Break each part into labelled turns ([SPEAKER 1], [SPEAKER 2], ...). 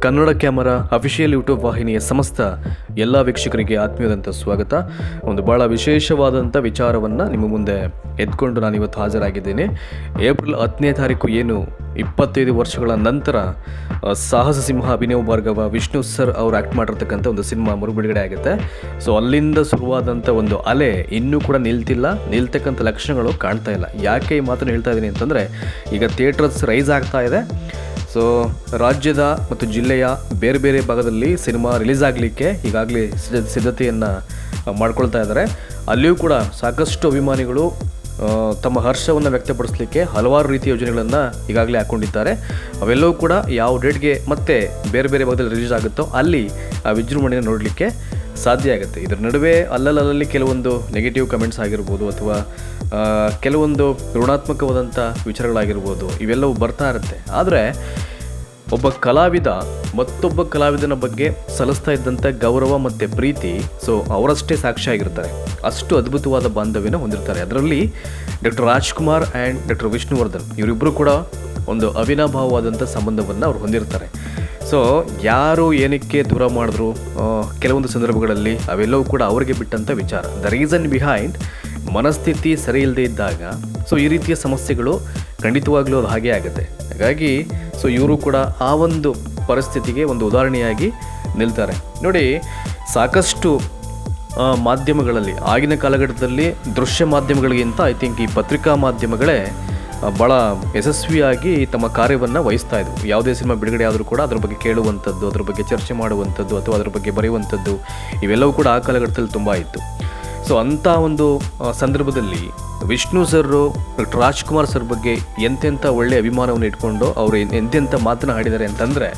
[SPEAKER 1] Kannada camera official YouTube ವಾಹಿನಿಯ ಸಮಸ್ತ ಎಲ್ಲ ವೀಕ್ಷಕರಿಗೆ ಆತ್ಮೀಯದಂಥ ಸ್ವಾಗತ. ಒಂದು ಭಾಳ ವಿಶೇಷವಾದಂಥ ವಿಚಾರವನ್ನು ನಿಮ್ಮ ಮುಂದೆ ಎತ್ಕೊಂಡು ನಾನು ಇವತ್ತು ಹಾಜರಾಗಿದ್ದೇನೆ. ಏಪ್ರಿಲ್ 10ನೇ ತಾರೀಕು ಏನು 25 ವರ್ಷಗಳ ನಂತರ ಸಾಹಸ ಸಿಂಹ ಅಭಿನವ್ ಭಾರ್ಗವ ವಿಷ್ಣು ಸರ್ ಅವರು ಆ್ಯಕ್ಟ್ ಮಾಡಿರ್ತಕ್ಕಂಥ ಒಂದು ಸಿನಿಮಾ ಮರುಬಿಡುಗಡೆ ಆಗುತ್ತೆ. ಸೊ ಅಲ್ಲಿಂದ ಶುರುವಾದಂಥ ಒಂದು ಅಲೆ ಇನ್ನೂ ಕೂಡ ನಿಲ್ತಕ್ಕಂಥ ಲಕ್ಷಣಗಳು ಕಾಣ್ತಾ ಇಲ್ಲ. ಯಾಕೆ ಈ ಮಾತನ್ನು ಹೇಳ್ತಾ ಇದ್ದೀನಿ ಅಂತಂದರೆ, ಈಗ ಥಿಯೇಟರ್ಸ್ ರೈಸ್ ಆಗ್ತಾ ಇದೆ. ಸೊ ರಾಜ್ಯದ ಮತ್ತು ಜಿಲ್ಲೆಯ ಬೇರೆ ಬೇರೆ ಭಾಗದಲ್ಲಿ ಸಿನಿಮಾ ರಿಲೀಸ್ ಆಗಲಿಕ್ಕೆ ಈಗಾಗಲೇ ಸಿದ್ಧತೆಯನ್ನು ಮಾಡ್ಕೊಳ್ತಾ ಇದ್ದಾರೆ. ಅಲ್ಲಿಯೂ ಕೂಡ ಸಾಕಷ್ಟು ಅಭಿಮಾನಿಗಳು ತಮ್ಮ ಹರ್ಷವನ್ನು ವ್ಯಕ್ತಪಡಿಸಲಿಕ್ಕೆ ಹಲವಾರು ರೀತಿಯ ಯೋಜನೆಗಳನ್ನು ಈಗಾಗಲೇ ಹಾಕ್ಕೊಂಡಿದ್ದಾರೆ. ಅವೆಲ್ಲವೂ ಕೂಡ ಯಾವ ಡೇಟ್ಗೆ ಮತ್ತೆ ಬೇರೆ ಬೇರೆ ಭಾಗದಲ್ಲಿ ರಿಲೀಸ್ ಆಗುತ್ತೋ ಅಲ್ಲಿ ಆ ವಿಜೃಂಭಣೆಯನ್ನು ನೋಡಲಿಕ್ಕೆ ಸಾಧ್ಯ ಆಗುತ್ತೆ. ಇದರ ನಡುವೆ ಅಲ್ಲಲ್ಲಿ ಕೆಲವೊಂದು ನೆಗೆಟಿವ್ ಕಮೆಂಟ್ಸ್ ಆಗಿರ್ಬೋದು ಅಥವಾ ಕೆಲವೊಂದು ಋಣಾತ್ಮಕವಾದಂಥ ವಿಚಾರಗಳಾಗಿರ್ಬೋದು, ಇವೆಲ್ಲವೂ ಬರ್ತಾ ಇರುತ್ತೆ. ಆದರೆ ಒಬ್ಬ ಕಲಾವಿದ ಮತ್ತೊಬ್ಬ ಕಲಾವಿದನ ಬಗ್ಗೆ ಸಲ್ಲಿಸ್ತಾ ಇದ್ದಂಥ ಗೌರವ ಮತ್ತು ಪ್ರೀತಿ, ಸೊ ಅವರಷ್ಟೇ ಸಾಕ್ಷಿಯಾಗಿರ್ತಾರೆ. ಅಷ್ಟು ಅದ್ಭುತವಾದ ಬಾಂಧವ್ಯನ ಹೊಂದಿರ್ತಾರೆ. ಅದರಲ್ಲಿ doctor Rajkumar and doctor Vishnuvardhan ಇವರಿಬ್ಬರು ಕೂಡ ಒಂದು ಅವಿನಾಭಾವವಾದಂಥ ಸಂಬಂಧವನ್ನು ಅವ್ರು ಹೊಂದಿರ್ತಾರೆ. ಸೊ ಯಾರು ಏನಕ್ಕೆ ದೂರ ಮಾಡಿದ್ರು ಕೆಲವೊಂದು ಸಂದರ್ಭಗಳಲ್ಲಿ ಅವೆಲ್ಲವೂ ಕೂಡ ಅವರಿಗೆ ಬಿಟ್ಟಂಥ ವಿಚಾರ. ದ ರೀಸನ್ ಬಿಹೈಂಡ್ ಮನಸ್ಥಿತಿ ಸರಿ ಇಲ್ಲದೆ ಇದ್ದಾಗ ಸೊ ಈ ರೀತಿಯ ಸಮಸ್ಯೆಗಳು ಖಂಡಿತವಾಗ್ಲೂ ಅದು ಹಾಗೇ ಆಗುತ್ತೆ. ಹಾಗಾಗಿ ಸೊ ಇವರು ಕೂಡ ಆ ಒಂದು ಪರಿಸ್ಥಿತಿಗೆ ಒಂದು ಉದಾಹರಣೆಯಾಗಿ ನಿಲ್ತಾರೆ. ನೋಡಿ, ಸಾಕಷ್ಟು ಮಾಧ್ಯಮಗಳಲ್ಲಿ ಆಗಿನ ಕಾಲಘಟ್ಟದಲ್ಲಿ ದೃಶ್ಯ ಮಾಧ್ಯಮಗಳಿಗಿಂತ ಐ ಥಿಂಕ್ ಈ ಪತ್ರಿಕಾ ಮಾಧ್ಯಮಗಳೇ ಭಾಳ ಯಶಸ್ವಿಯಾಗಿ ತಮ್ಮ ಕಾರ್ಯವನ್ನು ವಹಿಸ್ತಾ ಇದ್ವು. ಯಾವುದೇ ಸಿನಿಮಾ ಬಿಡುಗಡೆ ಆದರೂ ಕೂಡ ಅದ್ರ ಬಗ್ಗೆ ಕೇಳುವಂಥದ್ದು, ಅದ್ರ ಬಗ್ಗೆ ಚರ್ಚೆ ಮಾಡುವಂಥದ್ದು ಅಥವಾ ಅದ್ರ ಬಗ್ಗೆ ಬರೆಯುವಂಥದ್ದು ಇವೆಲ್ಲವೂ ಕೂಡ ಆ ಕಾಲಘಟ್ಟದಲ್ಲಿ ತುಂಬ ಇತ್ತು. ಸೊ ಅಂಥ ಒಂದು ಸಂದರ್ಭದಲ್ಲಿ Vishnu sir doctor Rajkumar sir ಬಗ್ಗೆ ಎಂತೆಂಥ ಒಳ್ಳೆಯ ಅಭಿಮಾನವನ್ನು ಇಟ್ಕೊಂಡು ಅವರು ಎಂತೆಂಥ ಮಾತನ್ನು ಆಡಿದ್ದಾರೆ ಅಂತಂದರೆ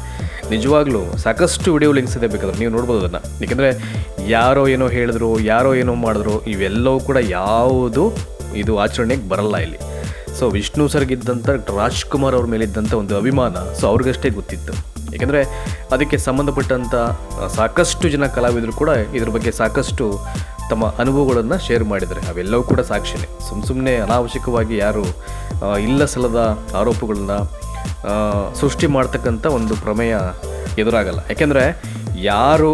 [SPEAKER 1] ನಿಜವಾಗ್ಲೂ ಸಾಕಷ್ಟು ವಿಡಿಯೋ ಲಿಂಕ್ಸ್ ಇದೆ, ಬೇಕಾದ್ರೆ ನೀವು ನೋಡ್ಬೋದು ಅದನ್ನು. ಏಕೆಂದರೆ ಯಾರೋ ಏನೋ ಹೇಳಿದ್ರು, ಯಾರೋ ಏನೋ ಮಾಡಿದ್ರು, ಇವೆಲ್ಲವೂ ಕೂಡ ಯಾವುದು ಇದು ಆಚರಣೆಗೆ ಬರಲ್ಲ ಇಲ್ಲಿ. ಸೊ ವಿಷ್ಣು ಸರ್ಗಿದ್ದಂಥ ಡಾಕ್ಟರ್ ರಾಜ್ಕುಮಾರ್ ಅವ್ರ ಮೇಲಿದ್ದಂಥ ಒಂದು ಅಭಿಮಾನ ಸೊ ಅವ್ರಿಗಷ್ಟೇ ಗೊತ್ತಿತ್ತು. ಏಕೆಂದರೆ ಅದಕ್ಕೆ ಸಂಬಂಧಪಟ್ಟಂಥ ಸಾಕಷ್ಟು ಜನ ಕಲಾವಿದರು ಕೂಡ ಇದ್ರ ಬಗ್ಗೆ ಸಾಕಷ್ಟು ತಮ್ಮ ಅನುಭವಗಳನ್ನು ಶೇರ್ ಮಾಡಿದ್ದಾರೆ. ಅವೆಲ್ಲವೂ ಕೂಡ ಸಾಕ್ಷಿನೇ. ಸುಮ್ಮನೆ ಅನಾವಶ್ಯಕವಾಗಿ ಯಾರು ಇಲ್ಲ ಸಲ್ಲದ ಆರೋಪಗಳನ್ನ ಸೃಷ್ಟಿ ಮಾಡ್ತಕ್ಕಂಥ ಒಂದು ಪ್ರಮೇಯ ಎದುರಾಗಲ್ಲ. ಯಾಕೆಂದರೆ ಯಾರು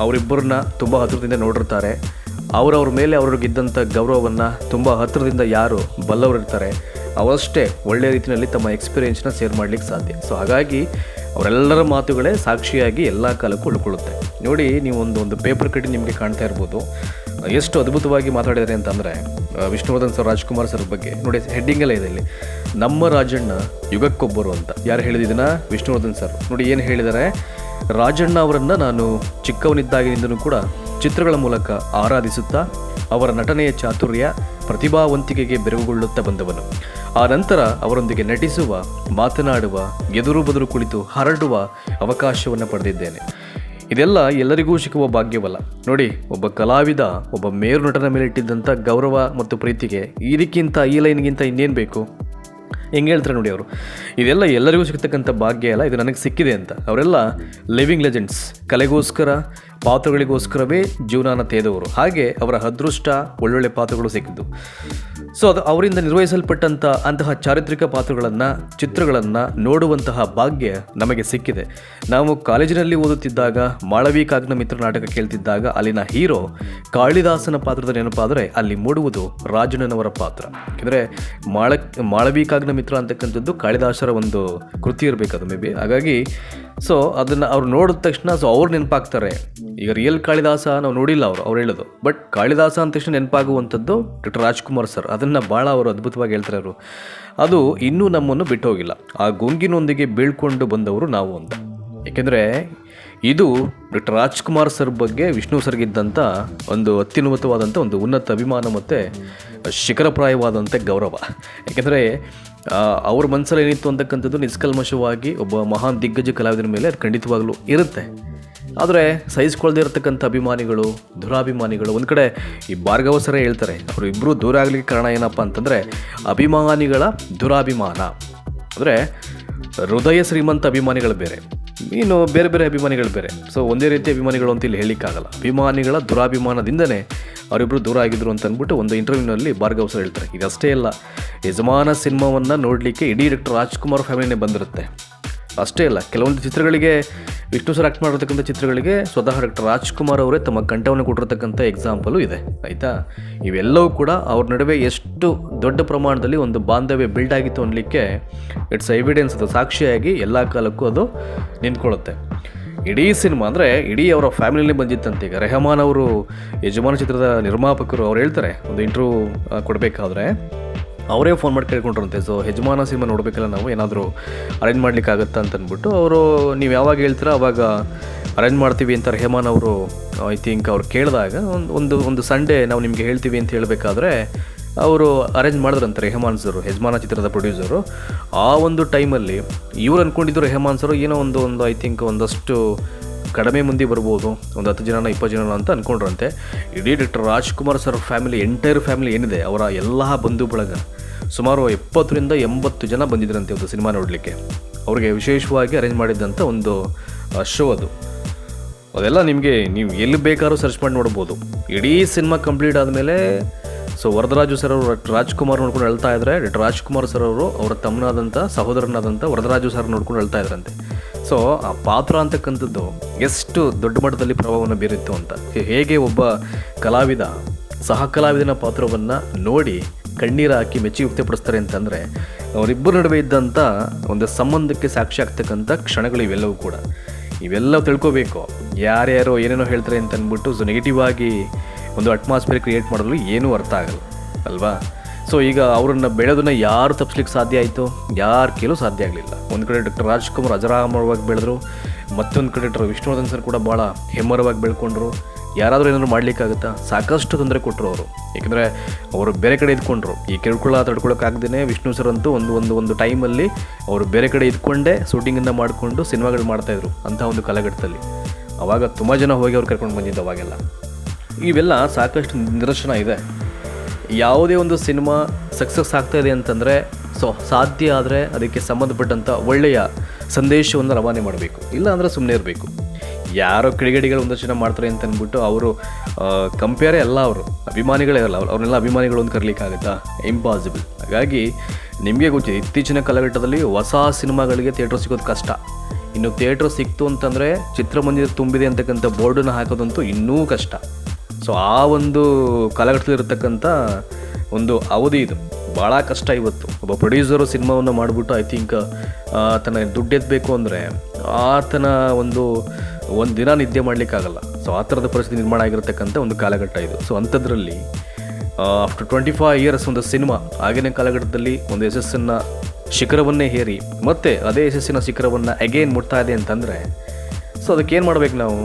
[SPEAKER 1] ಅವರಿಬ್ಬರನ್ನ ತುಂಬ ಹತ್ತಿರದಿಂದ ನೋಡಿರ್ತಾರೆ, ಅವರವ್ರ ಮೇಲೆ ಅವ್ರಿಗಿದ್ದಂಥ ಗೌರವವನ್ನು ತುಂಬ ಹತ್ತಿರದಿಂದ ಯಾರು ಬಲ್ಲವರಿರ್ತಾರೆ ಅವರಷ್ಟೇ ಒಳ್ಳೆಯ ರೀತಿಯಲ್ಲಿ ತಮ್ಮ ಎಕ್ಸ್ಪೀರಿಯೆನ್ಸ್ನ ಶೇರ್ ಮಾಡಲಿಕ್ಕೆ ಸಾಧ್ಯ. ಸೊ ಹಾಗಾಗಿ ಅವರೆಲ್ಲರ ಮಾತುಗಳೇ ಸಾಕ್ಷಿಯಾಗಿ ಎಲ್ಲ ಕಾಲಕ್ಕೂ ಉಳ್ಕೊಳ್ಳುತ್ತೆ. ನೋಡಿ, ನೀವು ಒಂದು ಪೇಪರ್ ಕಟ್ಟಿ ನಿಮಗೆ ಕಾಣ್ತಾ ಇರ್ಬೋದು, ಎಷ್ಟು ಅದ್ಭುತವಾಗಿ ಮಾತಾಡಿದ್ದಾರೆ ಅಂತಂದರೆ ವಿಷ್ಣುವರ್ಧನ್ ಸರ್ ರಾಜ್ಕುಮಾರ್ ಸರ್ ಬಗ್ಗೆ. ನೋಡಿ, ಹೆಡ್ಡಿಂಗಲ್ಲೇ ಇದೆ ಇಲ್ಲಿ, ನಮ್ಮ ರಾಜಣ್ಣ ಯುಗಕ್ಕೊಬ್ಬರು ಅಂತ. ಯಾರು ಹೇಳಿದಿನ? ವಿಷ್ಣುವರ್ಧನ್ ಸರ್. ನೋಡಿ ಏನು ಹೇಳಿದ್ದಾರೆ, ರಾಜಣ್ಣ ಅವರನ್ನು ನಾನು ಚಿಕ್ಕವನಿದ್ದಾಗಿನಿಂದನೂ ಕೂಡ ಚಿತ್ರಗಳ ಮೂಲಕ ಆರಾಧಿಸುತ್ತಾ ಅವರ ನಟನೆಯ ಚಾತುರ್ಯ ಪ್ರತಿಭಾವಂತಿಕೆಗೆ ಬೆರಗುಗೊಳ್ಳುತ್ತಾ ಬಂದವನು. ಆ ನಂತರ ಅವರೊಂದಿಗೆ ನಟಿಸುವ, ಮಾತನಾಡುವ, ಎದುರು ಬದುರು ಕುಳಿತು ಹರಡುವ ಅವಕಾಶವನ್ನು ಪಡೆದಿದ್ದೇನೆ. ಇದೆಲ್ಲ ಎಲ್ಲರಿಗೂ ಸಿಕ್ಕುವ ಭಾಗ್ಯವಲ್ಲ. ನೋಡಿ, ಒಬ್ಬ ಕಲಾವಿದ ಒಬ್ಬ ಮೇರು ನಟನ ಮೇಲೆ ಇಟ್ಟಿದ್ದಂಥ ಗೌರವ ಮತ್ತು ಪ್ರೀತಿಗೆ ಈ ಲೈನ್ಗಿಂತ ಇನ್ನೇನು ಬೇಕು? ಹೆಂಗೆ ಹೇಳ್ತಾರೆ ನೋಡಿ ಅವರು, ಇದೆಲ್ಲ ಎಲ್ಲರಿಗೂ ಸಿಗ್ತಕ್ಕಂಥ ಭಾಗ್ಯ ಅಲ್ಲ, ಇದು ನನಗೆ ಸಿಕ್ಕಿದೆ ಅಂತ. ಅವರೆಲ್ಲ ಲಿವಿಂಗ್ ಲೆಜೆಂಡ್ಸ್. ಕಲೆಗೋಸ್ಕರ, ಪಾತ್ರಗಳಿಗೋಸ್ಕರವೇ ಜೀವನಾನ ತೇದವರು. ಹಾಗೆ ಅವರ ಅದೃಷ್ಟ ಒಳ್ಳೊಳ್ಳೆ ಪಾತ್ರಗಳು ಸಿಕ್ಕಿದ್ದು. ಸೊ ಅದು ಅವರಿಂದ ನಿರ್ವಹಿಸಲ್ಪಟ್ಟಂಥ ಅಂತಹ ಚಾರಿತ್ರಿಕ ಪಾತ್ರಗಳನ್ನು, ಚಿತ್ರಗಳನ್ನು ನೋಡುವಂತಹ ಭಾಗ್ಯ ನಮಗೆ ಸಿಕ್ಕಿದೆ. ನಾವು ಕಾಲೇಜಿನಲ್ಲಿ ಓದುತ್ತಿದ್ದಾಗ ಮಾಳವಿ ಕಾಗ್ನ ಮಿತ್ರ ನಾಟಕ ಕೇಳ್ತಿದ್ದಾಗ ಅಲ್ಲಿನ ಹೀರೋ ಕಾಳಿದಾಸನ ಪಾತ್ರದ ನೆನಪಾದರೆ ಅಲ್ಲಿ ಮೂಡುವುದು ರಾಜಣ್ಣನವರ ಪಾತ್ರ. ಯಾಕೆಂದರೆ ಮಾಳವಿ ಕಾಗ್ನ ಮಿತ್ರ ಅಂತಕ್ಕಂಥದ್ದು ಕಾಳಿದಾಸರ ಒಂದು ಕೃತಿ ಇರಬೇಕದು ಮೇ ಬಿ. ಹಾಗಾಗಿ ಸೊ ಅದನ್ನು ಅವ್ರು ನೋಡಿದ ತಕ್ಷಣ ಸೊ ಅವ್ರು ನೆನಪಾಗ್ತಾರೆ. ಈಗ ರಿಯಲ್ ಕಾಳಿದಾಸ ನಾವು ನೋಡಿಲ್ಲ ಅವ್ರು ಹೇಳೋದು, ಬಟ್ ಕಾಳಿದಾಸ ಅಂದ ತಕ್ಷಣ ನೆನಪಾಗುವಂಥದ್ದು ಡಾಕ್ಟರ್ ರಾಜ್ಕುಮಾರ್ ಸರ್. ಅದನ್ನು ಭಾಳ ಅವರು ಅದ್ಭುತವಾಗಿ ಹೇಳ್ತಾರೆ. ಅವರು ಅದು ಇನ್ನೂ ನಮ್ಮನ್ನು ಬಿಟ್ಟು ಹೋಗಿಲ್ಲ. ಆ ಗುಂಗಿನೊಂದಿಗೆ ಬೀಳ್ಕೊಂಡು ಬಂದವರು ನಾವು ಅಂತ. ಏಕೆಂದರೆ ಇದು ಡಾಕ್ಟರ್ ರಾಜ್ಕುಮಾರ್ ಸರ್ ಬಗ್ಗೆ ವಿಷ್ಣು ಸರ್ಗಿದ್ದಂಥ ಒಂದು ಅತ್ಯುನ್ನತವಾದಂಥ ಒಂದು ಉನ್ನತ ಅಭಿಮಾನ ಮತ್ತು ಶಿಖರಪ್ರಾಯವಾದಂಥ ಗೌರವ. ಏಕೆಂದರೆ ಅವ್ರ ಮನಸ್ಸಲ್ಲಿ ಏನಿತ್ತು ಅಂತಕ್ಕಂಥದ್ದು ನಿಷ್ಕಲ್ಮಶವಾಗಿ ಒಬ್ಬ ಮಹಾನ್ ದಿಗ್ಗಜ ಕಲಾವಿದರ ಮೇಲೆ ಅದು ಖಂಡಿತವಾಗ್ಲೂ ಇರುತ್ತೆ. ಆದರೆ ಸಹಿಸ್ಕೊಳ್ದೇ ಇರತಕ್ಕಂಥ ಅಭಿಮಾನಿಗಳು, ದುರಾಭಿಮಾನಿಗಳು. ಒಂದು ಕಡೆ ಈ ಭಾರ್ಗವ ಸರೇ ಹೇಳ್ತಾರೆ, ಅವರು ಇಬ್ಬರು ದೂರ ಆಗಲಿಕ್ಕೆ ಕಾರಣ ಏನಪ್ಪ ಅಂತಂದರೆ ಅಭಿಮಾನಿಗಳ ದುರಾಭಿಮಾನ. ಅಂದರೆ ಹೃದಯ ಶ್ರೀಮಂತ ಅಭಿಮಾನಿಗಳು ಬೇರೆ, ಇನ್ನು ಬೇರೆ ಬೇರೆ ಅಭಿಮಾನಿಗಳು ಬೇರೆ. ಸೊ ಒಂದೇ ರೀತಿ ಅಭಿಮಾನಿಗಳು ಅಂತ ಇಲ್ಲಿ ಹೇಳಲಿಕ್ಕಾಗಲ್ಲ. ಅಭಿಮಾನಿಗಳ ದುರಾಭಿಮಾನದಿಂದನೇ ಅವರಿಬ್ಬರು ದೂರ ಆಗಿದ್ರು ಅಂತ ಅಂದ್ಬಿಟ್ಟು ಒಂದು ಇಂಟರ್ವ್ಯೂನಲ್ಲಿ ಭಾರ್ಗವ ಸರ್ ಹೇಳ್ತಾರೆ. ಈಗ ಅಷ್ಟೇ ಅಲ್ಲ, ಯಜಮಾನ ಸಿನಿಮಾವನ್ನು ನೋಡಲಿಕ್ಕೆ ಇಡೀ ಡಾಕ್ಟರ್ ರಾಜ್ಕುಮಾರ್ ಫ್ಯಾಮಿಲಿನೇ ಬಂದಿರುತ್ತೆ. ಅಷ್ಟೇ ಅಲ್ಲ, ಕೆಲವೊಂದು ಚಿತ್ರಗಳಿಗೆ ವಿಷ್ಣು ಸರ್ ಆ್ಯಕ್ಟ್ ಮಾಡಿರ್ತಕ್ಕಂಥ ಚಿತ್ರಗಳಿಗೆ ಸ್ವತಃ ಡಾಕ್ಟರ್ ರಾಜ್ಕುಮಾರ್ ಅವರೇ ತಮ್ಮ ಕಂಠವನ್ನು ಕೊಟ್ಟಿರ್ತಕ್ಕಂಥ ಎಕ್ಸಾಂಪಲು ಇದೆ, ಆಯಿತಾ. ಇವೆಲ್ಲವೂ ಕೂಡ ಅವ್ರ ನಡುವೆ ಎಷ್ಟು ದೊಡ್ಡ ಪ್ರಮಾಣದಲ್ಲಿ ಒಂದು ಬಾಂಧವ್ಯ ಬಿಲ್ಡ್ ಆಗಿತ್ತು ಅನ್ನಲಿಕ್ಕೆ ಇಟ್ಸ್ ಎವಿಡೆನ್ಸ್, ಅದು ಸಾಕ್ಷಿಯಾಗಿ ಎಲ್ಲ ಕಾಲಕ್ಕೂ ಅದು ನಿಂತ್ಕೊಳ್ಳುತ್ತೆ. ಇಡೀ ಸಿನಿಮಾ ಅಂದರೆ ಇಡೀ ಅವರ ಫ್ಯಾಮಿಲಿಯಲ್ಲಿ ಬಂದಿತ್ತಂತೆ. ಈಗ ರೆಹಮಾನ್ ಅವರು ಯಜಮಾನ ಚಿತ್ರದ ನಿರ್ಮಾಪಕರು ಅವ್ರು ಹೇಳ್ತಾರೆ, ಒಂದು ಇಂಟರ್ವ್ಯೂ ಕೊಡಬೇಕಾದ್ರೆ ಅವರೇ ಫೋನ್ ಮಾಡಿ ಕೇಳ್ಕೊಂಡ್ರಂತೆ, ಸೊ ಯಜಮಾನ ಸಿನಿಮಾ ನೋಡಬೇಕಲ್ಲ, ನಾವು ಏನಾದರೂ ಅರೇಂಜ್ ಮಾಡ್ಲಿಕ್ಕಾಗತ್ತಾ ಅಂತ ಅಂದ್ಬಿಟ್ಟು ಅವರು, ನೀವು ಯಾವಾಗ ಹೇಳ್ತೀರಾ ಅವಾಗ ಅರೇಂಜ್ ಮಾಡ್ತೀವಿ ಅಂತ ರೆಹಮಾನ್ ಅವರು ಐ ಥಿಂಕ್ ಅವ್ರು ಕೇಳಿದಾಗ ಒಂದು ಸಂಡೇ ನಾವು ನಿಮಗೆ ಹೇಳ್ತೀವಿ ಅಂತ ಹೇಳಬೇಕಾದ್ರೆ ಅವರು ಅರೇಂಜ್ ಮಾಡಿದ್ರಂತೆ ರೆಹಮಾನ್ ಸರು, ಯಜಮಾನ ಚಿತ್ರದ ಪ್ರೊಡ್ಯೂಸರು. ಆ ಒಂದು ಟೈಮಲ್ಲಿ ಇವ್ರು ಅಂದ್ಕೊಂಡಿದ್ದು ರೆಹಮಾನ್ ಸರು ಏನೋ ಒಂದು ಐ ಥಿಂಕ್ ಒಂದಷ್ಟು ಕಡಿಮೆ ಮಂದಿ ಬರ್ಬೋದು, ಒಂದು 10 ಜನ 20 ಜನ ಅಂತ ಅಂದ್ಕೊಂಡ್ರಂತೆ. ಇಡೀ doctor Rajkumar sir family, entire family ಏನಿದೆ ಅವರ ಎಲ್ಲ ಬಂಧು ಬಳಗ ಸುಮಾರು 70ರಿಂದ 80 ಜನ ಬಂದಿದ್ರಂತೆ ಒಂದು ಸಿನಿಮಾ ನೋಡಲಿಕ್ಕೆ. ಅವ್ರಿಗೆ ವಿಶೇಷವಾಗಿ ಅರೇಂಜ್ ಮಾಡಿದ್ದಂಥ ಒಂದು ಶೋ ಅದು. ಅದೆಲ್ಲ ನಿಮಗೆ ನೀವು ಎಲ್ಲಿ ಬೇಕಾದ್ರೂ ಸರ್ಚ್ ಮಾಡಿ ನೋಡ್ಬೋದು. ಇಡೀ ಸಿನಿಮಾ ಕಂಪ್ಲೀಟ್ ಆದಮೇಲೆ ಸೊ ವರದರಾಜು ಸರ್ ಅವರು ರಾಜ್ಕುಮಾರ್ ನೋಡ್ಕೊಂಡು ಹೇಳ್ತಾ ಇದ್ದಾರೆ, ಡಾಕ್ಟರ್ ರಾಜ್ಕುಮಾರ್ ಸರ್ ಅವರು ಅವರ ತಮ್ಮನಾದಂಥ ಸಹೋದರನಾದಂಥ ವರದರಾಜು ಸರ್ ನೋಡ್ಕೊಂಡು ಹೇಳ್ತಾ ಇದ್ರಂತೆ. ಸೊ ಆ ಪಾತ್ರ ಅಂತಕ್ಕಂಥದ್ದು ಎಷ್ಟು ದೊಡ್ಡ ಮಟ್ಟದಲ್ಲಿ ಪ್ರಭಾವವನ್ನು ಬೀರಿತ್ತು ಅಂತ, ಹೇಗೆ ಒಬ್ಬ ಕಲಾವಿದ ಸಹ ಕಲಾವಿದನ ಪಾತ್ರವನ್ನು ನೋಡಿ ಕಣ್ಣೀರು ಹಾಕಿ ಮೆಚ್ಚಿ ವ್ಯಕ್ತಪಡಿಸ್ತಾರೆ ಅಂತಂದರೆ, ಅವರಿಬ್ಬರ ನಡುವೆ ಇದ್ದಂಥ ಒಂದು ಸಂಬಂಧಕ್ಕೆ ಸಾಕ್ಷಿ ಆಗ್ತಕ್ಕಂಥ ಕ್ಷಣಗಳು ಇವೆಲ್ಲವೂ ಕೂಡ. ಇವೆಲ್ಲ ತಿಳ್ಕೋಬೇಕು. ಯಾರ್ಯಾರೋ ಏನೇನೋ ಹೇಳ್ತಾರೆ ಅಂತ ಅಂದ್ಬಿಟ್ಟು ಸೊ ನೆಗೆಟಿವ್ ಆಗಿ ಒಂದು ಅಟ್ಮಾಸ್ಫಿಯರ್ ಕ್ರಿಯೇಟ್ ಮಾಡೋದ್ರಲ್ಲಿ ಏನೂ ಅರ್ಥ ಆಗಲ್ಲ ಅಲ್ವಾ. ಸೊ ಈಗ ಅವರನ್ನು ಬೆಳೆಯೋದನ್ನು ಯಾರು ತಪ್ಪಿಸ್ಲಿಕ್ಕೆ ಸಾಧ್ಯ ಆಯಿತು? ಯಾರ ಕೇಳೂ ಸಾಧ್ಯ ಆಗಲಿಲ್ಲ. ಒಂದು ಕಡೆ ಡಾಕ್ಟರ್ ರಾಜ್ಕುಮಾರ್ ಅಜರಾಮರವಾಗಿ ಬೆಳೆದ್ರು, ಮತ್ತೊಂದು ಕಡೆ ಡಾಕ್ಟರ್ ವಿಷ್ಣುವರ್ಧನ್ ಸರ್ ಕೂಡ ಭಾಳ ಹೆಮ್ಮರವಾಗಿ ಬೆಳ್ಕೊಂಡ್ರು. ಯಾರಾದರೂ ಏನಾದರೂ ಮಾಡಲಿಕ್ಕಾಗುತ್ತಾ? ಸಾಕಷ್ಟು ತೊಂದರೆ ಕೊಟ್ಟರು ಅವರು. ಏಕೆಂದರೆ ಅವರು ಬೇರೆ ಕಡೆ ಇದ್ಕೊಂಡ್ರು. ಈ ತಡ್ಕೊಳ್ಳೋಕ್ಕಾಗ್ದೇ ವಿಷ್ಣು ಸರ್ ಅಂತೂ ಒಂದು ಟೈಮಲ್ಲಿ ಅವರು ಬೇರೆ ಕಡೆ ಇದ್ಕೊಂಡೇ ಶೂಟಿಂಗನ್ನು ಮಾಡಿಕೊಂಡು ಸಿನಿಮಾಗಳು ಮಾಡ್ತಾಯಿದ್ರು ಅಂಥ ಒಂದು ಕಾಲಘಟ್ಟದಲ್ಲಿ. ಆವಾಗ ತುಂಬ ಜನ ಹೋಗಿ ಅವ್ರು ಕರ್ಕೊಂಡು ಬಂದಿದ್ದು ಅವಾಗೆಲ್ಲ. ಇವೆಲ್ಲ ಸಾಕಷ್ಟು ನಿದರ್ಶನ ಇದೆ. ಯಾವುದೇ ಒಂದು ಸಿನಿಮಾ ಸಕ್ಸಸ್ ಆಗ್ತಾಯಿದೆ ಅಂತಂದರೆ ಸೊ ಸಾಧ್ಯ ಆದರೆ ಅದಕ್ಕೆ ಸಂಬಂಧಪಟ್ಟಂಥ ಒಳ್ಳೆಯ ಸಂದೇಶವನ್ನು ರವಾನೆ ಮಾಡಬೇಕು, ಇಲ್ಲ ಅಂದರೆ ಸುಮ್ಮನೆ ಇರಬೇಕು. ಯಾರೋ ಕಿಡಿಗೇಡಿಗಳು ಒಂದಷ್ಟು ಜನ ಮಾಡ್ತಾರೆ ಅಂತ ಅಂದ್ಬಿಟ್ಟು ಅವರು ಕಂಪೇರೇ ಅಲ್ಲ, ಅವರು ಅಭಿಮಾನಿಗಳೇ ಅಲ್ಲ, ಅವ್ರನ್ನೆಲ್ಲ ಅಭಿಮಾನಿಗಳು ಅಂತ ಕರೀಲಿಕ್ಕಾಗುತ್ತಾ? ಇಂಪಾಸಿಬಲ್. ಹಾಗಾಗಿ ನಿಮಗೆ ಗೊತ್ತಿದೆ, ಇತ್ತೀಚಿನ ಕಾಲಘಟ್ಟದಲ್ಲಿ ಹೊಸ ಸಿನಿಮಾಗಳಿಗೆ ಥಿಯೇಟ್ರ್ ಸಿಗೋದು ಕಷ್ಟ. ಇನ್ನು ಥಿಯೇಟ್ರ್ ಸಿಕ್ತು ಅಂತಂದರೆ ಚಿತ್ರಮಂದಿರ ತುಂಬಿದೆ ಅಂತಕ್ಕಂಥ ಬೋರ್ಡನ್ನು ಹಾಕೋದಂತೂ ಇನ್ನೂ ಕಷ್ಟ. ಸೊ ಆ ಒಂದು ಕಾಲಘಟ್ಟದಲ್ಲಿ ಇರತಕ್ಕಂಥ ಒಂದು ಅವಧಿ ಇದು, ಭಾಳ ಕಷ್ಟ. ಇವತ್ತು ಒಬ್ಬ ಪ್ರೊಡ್ಯೂಸರು ಸಿನಿಮಾವನ್ನು ಮಾಡಿಬಿಟ್ಟು ಐ ಥಿಂಕ್ ತನ್ನ ದುಡ್ಡು ಎತ್ತಬೇಕು ಅಂದರೆ ಆತನ ಒಂದು ದಿನ ನಿದ್ದೆ ಮಾಡಲಿಕ್ಕಾಗಲ್ಲ. ಸೊ ಆ ಥರದ ಪರಿಸ್ಥಿತಿ ನಿರ್ಮಾಣ ಆಗಿರತಕ್ಕಂಥ ಒಂದು ಕಾಲಘಟ್ಟ ಇದು. ಸೊ ಅಂಥದ್ರಲ್ಲಿ ಆಫ್ಟರ್ 25 ಇಯರ್ಸ್ ಒಂದು ಸಿನಿಮಾ ಆಗಿನ ಕಾಲಘಟ್ಟದಲ್ಲಿ ಒಂದು ಯಶಸ್ಸನ್ನು ಶಿಖರವನ್ನೇ ಹೇರಿ ಮತ್ತೆ ಅದೇ ಯಶಸ್ಸಿನ ಶಿಖರವನ್ನು ಅಗೇನ್ ಮುಟ್ತಾ ಇದೆ ಅಂತಂದರೆ ಸೊ ಅದಕ್ಕೇನು ಮಾಡಬೇಕು ನಾವು?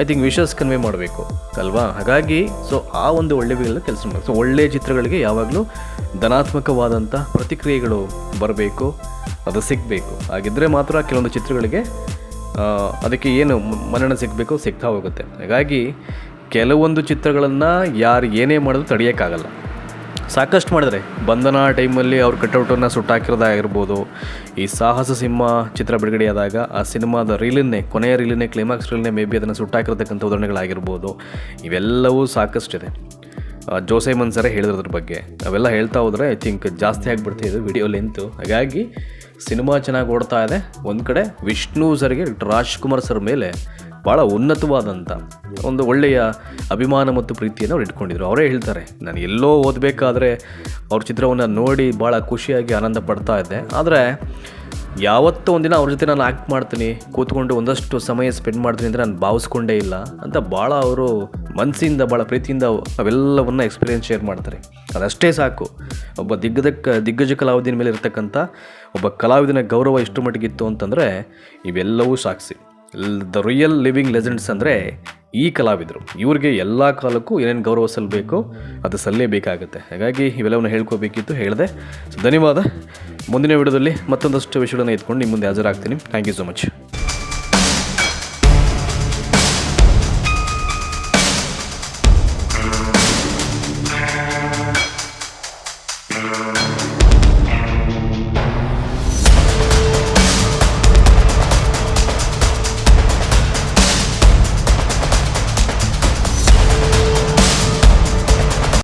[SPEAKER 1] ಐ ಥಿಂಕ್ ವಿಷಸ್ ಕನ್ವೆ ಮಾಡಬೇಕು ಅಲ್ವಾ. ಹಾಗಾಗಿ ಸೊ ಆ ಒಂದು ಒಳ್ಳೆಯ ಕೆಲಸ ಮಾಡಬೇಕು. ಸೊ ಒಳ್ಳೆಯ ಚಿತ್ರಗಳಿಗೆ ಯಾವಾಗಲೂ ಧನಾತ್ಮಕವಾದಂಥ ಪ್ರತಿಕ್ರಿಯೆಗಳು ಬರಬೇಕು, ಅದು ಸಿಗಬೇಕು. ಹಾಗಿದ್ದರೆ ಮಾತ್ರ ಕೆಲವೊಂದು ಚಿತ್ರಗಳಿಗೆ ಅದಕ್ಕೆ ಏನು ಮನ್ನಣೆ ಸಿಗಬೇಕು ಸಿಗ್ತಾ ಹೋಗುತ್ತೆ. ಹಾಗಾಗಿ ಕೆಲವೊಂದು ಚಿತ್ರಗಳನ್ನು ಯಾರು ಏನೇ ಮಾಡಿದ್ರು ತಡೆಯೋಕ್ಕಾಗಲ್ಲ. ಸಾಕಷ್ಟು ಮಾಡಿದರೆ ಬಂಧನ ಟೈಮಲ್ಲಿ ಅವ್ರ ಕಟೌಟನ್ನು ಸುಟ್ಟಾಕಿರೋದಾಗಿರ್ಬೋದು, ಈ ಸಾಹಸ ಸಿಂಹ ಚಿತ್ರ ಬಿಡುಗಡೆಯಾದಾಗ ಆ ಸಿನಿಮಾದ ಕೊನೆಯ ರೀಲನ್ನೇ ಕ್ಲೈಮ್ಯಾಕ್ಸ್ ರೀಲನ್ನೇ ಮೇ ಬಿ ಅದನ್ನು ಸುಟ್ಟಾಕಿರತಕ್ಕಂಥ ಉದಾಹರಣೆಗಳಾಗಿರ್ಬೋದು. ಇವೆಲ್ಲವೂ ಸಾಕಷ್ಟಿದೆ. ಜೋಸೈಮನ್ ಸರೇ ಹೇಳಿದ್ರದ್ರ ಬಗ್ಗೆ. ಅವೆಲ್ಲ ಹೇಳ್ತಾ ಹೋದರೆ ಐ ಥಿಂಕ್ ಜಾಸ್ತಿ ಆಗಿಬಿಡ್ತಾ ಇದು ವಿಡಿಯೋ ಲೆಂತು. ಹಾಗಾಗಿ ಸಿನಿಮಾ ಚೆನ್ನಾಗಿ ಓಡ್ತಾ ಇದೆ. ಒಂದು ಕಡೆ ವಿಷ್ಣು ಸರ್ಗೆ ಡಾಕ್ಟರ್ ರಾಜ್ಕುಮಾರ್ ಸರ್ ಮೇಲೆ ಭಾಳ ಉನ್ನತವಾದಂಥ ಒಂದು ಒಳ್ಳೆಯ ಅಭಿಮಾನ ಮತ್ತು ಪ್ರೀತಿಯನ್ನು ಅವ್ರು ಇಟ್ಕೊಂಡಿದ್ರು. ಅವರೇ ಹೇಳ್ತಾರೆ, ನಾನು ಎಲ್ಲೋ ಓದಬೇಕಾದ್ರೆ ಅವ್ರ ಚಿತ್ರವನ್ನು ನೋಡಿ ಭಾಳ ಖುಷಿಯಾಗಿ ಆನಂದ ಪಡ್ತಾ ಇದ್ದೆ. ಆದರೆ ಯಾವತ್ತೂ ಒಂದಿನ ಅವ್ರ ಜೊತೆ ನಾನು ಆ್ಯಕ್ಟ್ ಮಾಡ್ತೀನಿ, ಕೂತ್ಕೊಂಡು ಒಂದಷ್ಟು ಸಮಯ ಸ್ಪೆಂಡ್ ಮಾಡ್ತೀನಿ ಅಂದರೆ ನಾನು ಭಾವಿಸ್ಕೊಂಡೇ ಇಲ್ಲ ಅಂತ ಭಾಳ ಅವರು ಮನಸ್ಸಿಂದ ಭಾಳ ಪ್ರೀತಿಯಿಂದ ಅವೆಲ್ಲವನ್ನು ಎಕ್ಸ್ಪೀರಿಯೆನ್ಸ್ ಶೇರ್ ಮಾಡ್ತಾರೆ. ಅದಷ್ಟೇ ಸಾಕು. ಒಬ್ಬ ದಿಗ್ಗಜ ಕಲಾವಿದನ ಮೇಲೆ ಇರತಕ್ಕಂಥ ಒಬ್ಬ ಕಲಾವಿದನ ಗೌರವ ಎಷ್ಟು ಮಟ್ಟಿಗಿತ್ತು ಅಂತಂದರೆ ಇವೆಲ್ಲವೂ ಸಾಕ್ಷಿ. ದ ರಿಯಲ್ ಲಿವಿಂಗ್ ಲೆಜೆಂಡ್ಸ್ ಅಂದರೆ ಈ ಕಲಾವಿದರು. ಇವ್ರಿಗೆ ಎಲ್ಲ ಕಾಲಕ್ಕೂ ಏನೇನು ಗೌರವ ಸಲ್ಲಬೇಕು ಅದು ಸಲ್ಲೇಬೇಕಾಗುತ್ತೆ. ಹಾಗಾಗಿ ಇವೆಲ್ಲವನ್ನು ಹೇಳ್ಕೋಬೇಕಿತ್ತು, ಹೇಳಿದೆ. ಸೊ ಧನ್ಯವಾದ. ಮುಂದಿನ ವಿಡಿಯೋದಲ್ಲಿ ಮತ್ತೊಂದಷ್ಟು ವಿಷಯಗಳನ್ನು ಎತ್ಕೊಂಡು ನಿಮ್ಮ ಮುಂದೆ ಹಾಜರಾಗ್ತೀನಿ. Thank you so much.